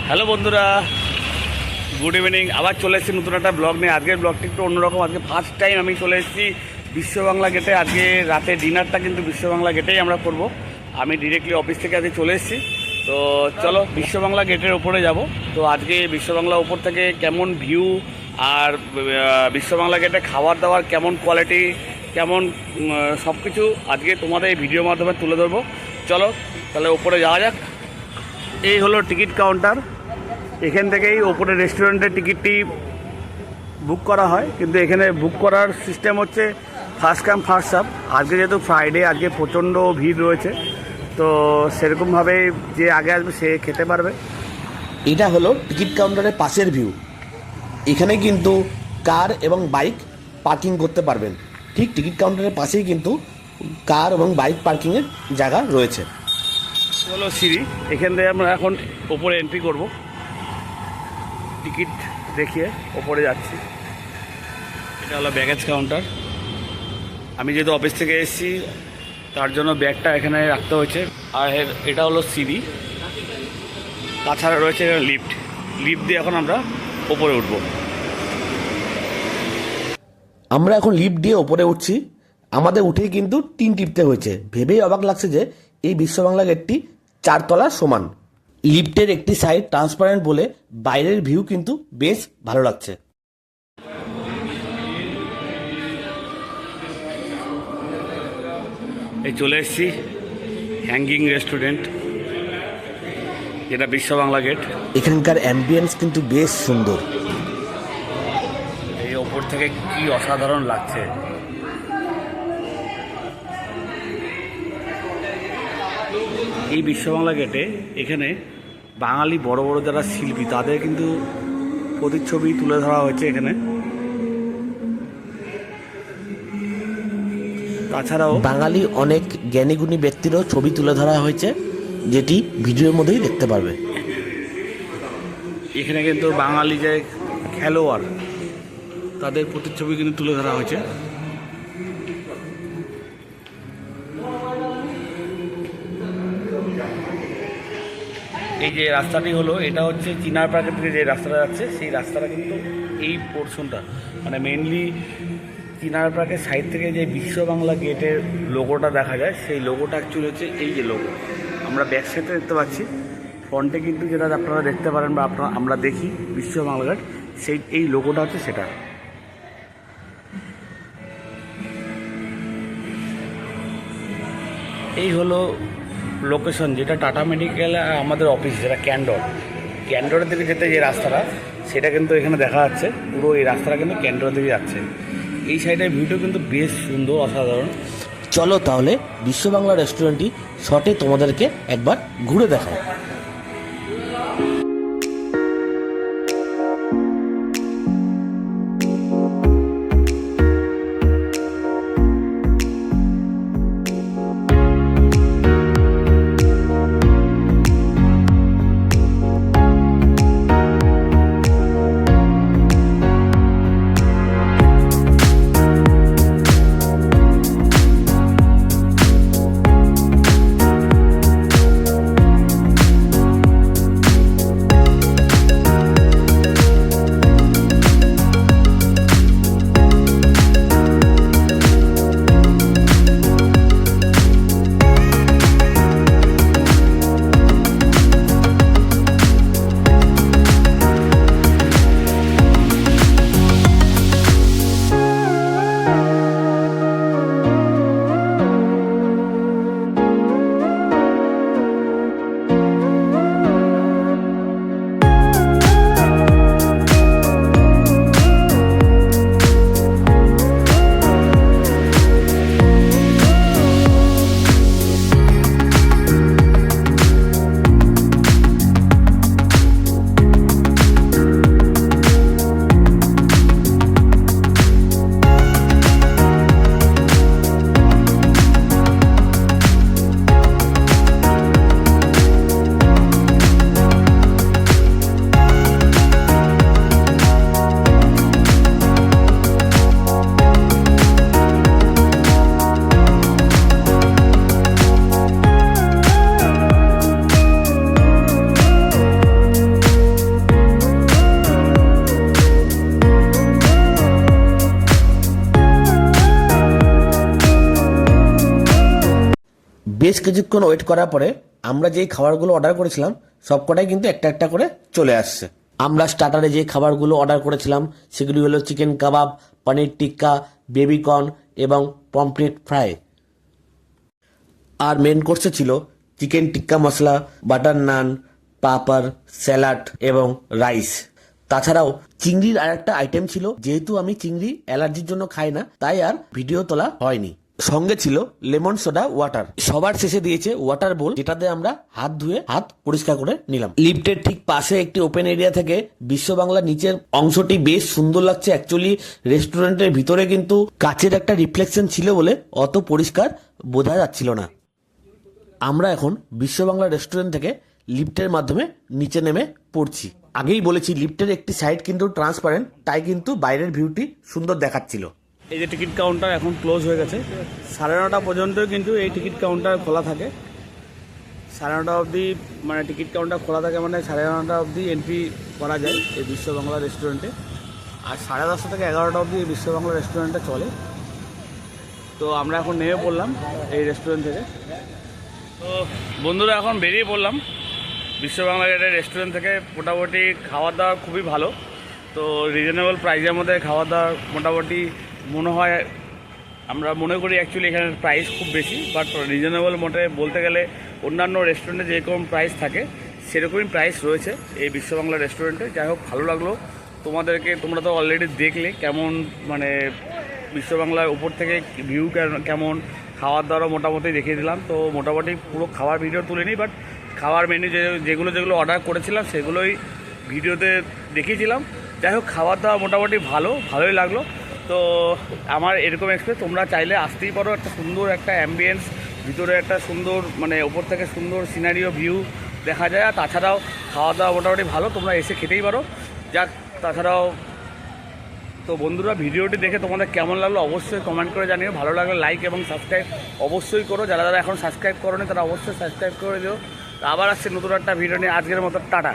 Hello বন্ধুরা, good evening. আবার চলে এসেছি নতুন একটা ব্লগ নিয়ে। আজকের ব্লগটি একটু অন্যরকম। আজকে ফার্স্ট টাইম আমি চলে এসেছি বিশ্ব বাংলা গেটে। আজকে রাতে ডিনারটা কিন্তু বিশ্ব বাংলা গেটেই আমরা করব। আমি ডিরেক্টলি অফিস থেকে আজকে চলে এসেছি। তো চলো বিশ্ব বাংলা গেটের ওপরে যাব। তো আজকে বিশ্ব বাংলা ওপর থেকে কেমন ভিউ আর বিশ্ব বাংলা গেটে খাবার দাবার কেমন কোয়ালিটি, কেমন সব কিছু আজকে তোমাদের এই ভিডিওর মাধ্যমে তুলে ধরবো। চলো তাহলে ওপরে যাওয়া যাক। এই হলো টিকিট কাউন্টার। এখান থেকেই ওপরে রেস্টুরেন্টের টিকিটটি বুক করা হয়, কিন্তু এখানে বুক করার সিস্টেম হচ্ছে ফার্স্ট কাম ফার্স্ট সার্ভ। আজকে যেহেতু ফ্রাইডে, আজকে প্রচণ্ড ভিড় রয়েছে, তো সেরকমভাবে যে আগে আসবে সে খেতে পারবে। এটা হলো টিকিট কাউন্টারের পাশের ভিউ। এখানে কিন্তু কার এবং বাইক পার্কিং করতে পারবেন। ঠিক টিকিট কাউন্টারের পাশেই কিন্তু কার এবং বাইক পার্কিংয়ের জায়গা রয়েছে। হলো সিঁড়ি, এখান থেকে আমরা এখন ওপরে এন্ট্রি করব। টিকিট দেখিয়ে ওপরে যাচ্ছি। এটা হলো ব্যাগেজ কাউন্টার। আমি যেহেতু অফিস থেকে এসেছি তার জন্য ব্যাগটা এখানে রাখতে হয়েছে। আর এটা হলো সিঁড়ি, তাছাড়া রয়েছে লিফট। লিফট দিয়ে এখন আমরা ওপরে উঠব। আমরা এখন লিফট দিয়ে ওপরে উঠছি। আমাদের উঠেই কিন্তু 3 টিপতে হয়েছে। ভেবেই অবাক লাগছে যে এই বিশ্ব বাংলা গেটটি 4 তলার সমান। লিফটের একটি সাইড ট্রান্সপারেন্ট বলে বাইরের ভিউ কিন্তু বেশ ভালো লাগছে। এই চলে এসেছি হ্যাঙ্গিং রেস্টুরেন্ট, যেটা বিশ্ব বাংলা গেট। এখানকার অ্যাম্বিয়েন্স কিন্তু বেশ সুন্দর। এই ওপর থেকে কি অসাধারণ লাগছে। এই বিশ্ব বাংলা গেটে এখানে বাঙালি বড় বড় যারা শিল্পী তাদের কিন্তু প্রতিচ্ছবি তুলে ধরা হয়েছে এখানে। তাছাড়াও বাঙালি অনেক জ্ঞানীগুণী ব্যক্তিরও ছবি তুলে ধরা হয়েছে, যেটি ভিডিওর মধ্যেই দেখতে পারবে। এখানে কিন্তু বাঙালি যে খেলোয়াড় তাদের প্রতিচ্ছবি কিন্তু তুলে ধরা হয়েছে। এই যে রাস্তাটি হলো, এটা হচ্ছে চিনার পার্কের থেকে যে রাস্তাটা যাচ্ছে, সেই রাস্তাটা কিন্তু এই পোর্শনটা মানে মেনলি চিনার পার্কের সাইড থেকে যে বিশ্ব বাংলা গেটের লোগোটা দেখা যায়, সেই লোগোটা অ্যাকচুয়ালি হচ্ছে এই যে লোগো আমরা ব্যাক সাইডে দেখতে পাচ্ছি। ফ্রন্টে কিন্তু যেটা আপনারা দেখতে পারেন বা আমরা দেখি বিশ্ব বাংলা গেট, সেই এই লোগোটা হচ্ছে সেটা। এই হলো লোকেশন, যেটা টাটা মেডিকেল আমাদের অফিস, যেটা ক্যান্ডরের দিকে যেতে যে রাস্তাটা, সেটা কিন্তু এখানে দেখা যাচ্ছে। পুরো এই রাস্তাটা কিন্তু ক্যান্ডরের দিকে যাচ্ছে। এই সাইডের ভিউটা কিন্তু বেশ সুন্দর, অসাধারণ। চলো তাহলে বিশ্ব বাংলা রেস্টুরেন্টটি শর্টে তোমাদেরকে একবার ঘুরে দেখায়। বেশ কিছুক্ষণ ওয়েট করার পরে আমরা যেই খাবারগুলো অর্ডার করেছিলাম সবকটাই কিন্তু একটা একটা করে চলে আসছে। আমরা স্টার্টারে যে খাবারগুলো অর্ডার করেছিলাম সেগুলি হলো চিকেন কাবাব, পনির টিক্কা, বেবিকর্ন এবং পমফ্রেট ফ্রাই। আর মেন কোর্সে ছিল চিকেন টিক্কা মশলা, বাটার নান, পাপড়, স্যালাড এবং রাইস। তাছাড়াও চিংড়ির আর একটা আইটেম ছিল, যেহেতু আমি চিংড়ি অ্যালার্জির জন্য খাই না তাই আর ভিডিও তোলা হয়নি। সঙ্গে ছিল লেমন সোডা ওয়াটার। সবার শেষে দিয়েছে ওয়াটার বোল, যেটাতে আমরা হাত ধুয়ে হাত পরিষ্কার করে নিলাম। লিফটের ঠিক পাশে একটি ওপেন এরিয়া থেকে বিশ্ব বাংলা নিচের অংশটি বেশ সুন্দর লাগছে। অ্যাকচুয়ালি রেস্টুরেন্টের ভিতরে কিন্তু কাচের একটা রিফ্লেকশন ছিল বলে অত পরিষ্কার বোঝা যাচ্ছিল না। আমরা এখন বিশ্ব বাংলা রেস্টুরেন্ট থেকে লিফটের মাধ্যমে নিচে নেমে পড়ছি। আগেই বলেছি লিফটের একটি সাইড কিন্তু ট্রান্সপারেন্ট, তাই কিন্তু বাইরের ভিউটি সুন্দর দেখাচ্ছিল। এই যে টিকিট কাউন্টার এখন ক্লোজ হয়ে গেছে, 9:30 পর্যন্ত কিন্তু এই টিকিট কাউন্টার খোলা থাকে। 9:30 অবধি মানে টিকিট কাউন্টার খোলা থাকে, মানে 9:30 অবধি এন্ট্রি করা যায় এই বিশ্ব বাংলা রেস্টুরেন্টে। আর 10:30 থেকে 11টা অবধি এই বিশ্ব বাংলা রেস্টুরেন্টটা চলে। তো আমরা এখন নেমে পড়লাম এই রেস্টুরেন্ট থেকে। তো বন্ধুরা এখন বেরিয়ে পড়লাম বিশ্ব বাংলা গেটের রেস্টুরেন্ট থেকে। মোটামুটি খাওয়া দাওয়া খুবই ভালো, তো রিজনেবল প্রাইসের মধ্যে খাওয়া দাওয়া মোটামুটি মনে হয়, আমরা মনে করি অ্যাকচুয়ালি এখানে প্রাইস খুব বেশি, বাট রিজনেবল মোটে বলতে গেলে অন্যান্য রেস্টুরেন্টে যেরকম প্রাইস থাকে সেরকমই প্রাইস রয়েছে এই বিশ্ব বাংলা রেস্টুরেন্টে। যাই হোক, ভালো লাগলো তোমাদেরকে। তোমরা তো অলরেডি দেখলে কেমন মানে বিশ্ব বাংলার উপর থেকে ভিউ কেমন, খাওয়ার দাওয়ারও মোটামুটি দেখিয়ে দিলাম। তো মোটামুটি পুরো খাওয়ার ভিডিও তুলিনি, বাট খাওয়ার মেনু যেগুলো অর্ডার করেছিলাম সেগুলোই ভিডিওতে দেখিয়েছিলাম। যাই হোক, খাওয়ার দাওয়া মোটামুটি ভালোই লাগলো। তো আমার এরকম এক্সপিরিয়েন্স, তোমরা চাইলে আসতেই পারো। একটা সুন্দর একটা অ্যাম্বিয়েন্স, ভিতরে একটা সুন্দর মানে ওপর থেকে সুন্দর সিনারিও ভিউ দেখা যায়। আর তাছাড়াও খাওয়া দাওয়া মোটামুটি ভালো, তোমরা এসে খেতেই পারো। যাক, তাছাড়াও তো বন্ধুরা, ভিডিওটি দেখে তোমাদের কেমন লাগলো অবশ্যই কমেন্ট করে জানিও। ভালো লাগলে লাইক এবং সাবস্ক্রাইব অবশ্যই করো। যারা যারা এখন সাবস্ক্রাইব করোনি তারা অবশ্যই সাবস্ক্রাইব করে দিও। আবার আসছে নতুন একটা ভিডিও নিয়ে। আজকের মতো টাটা।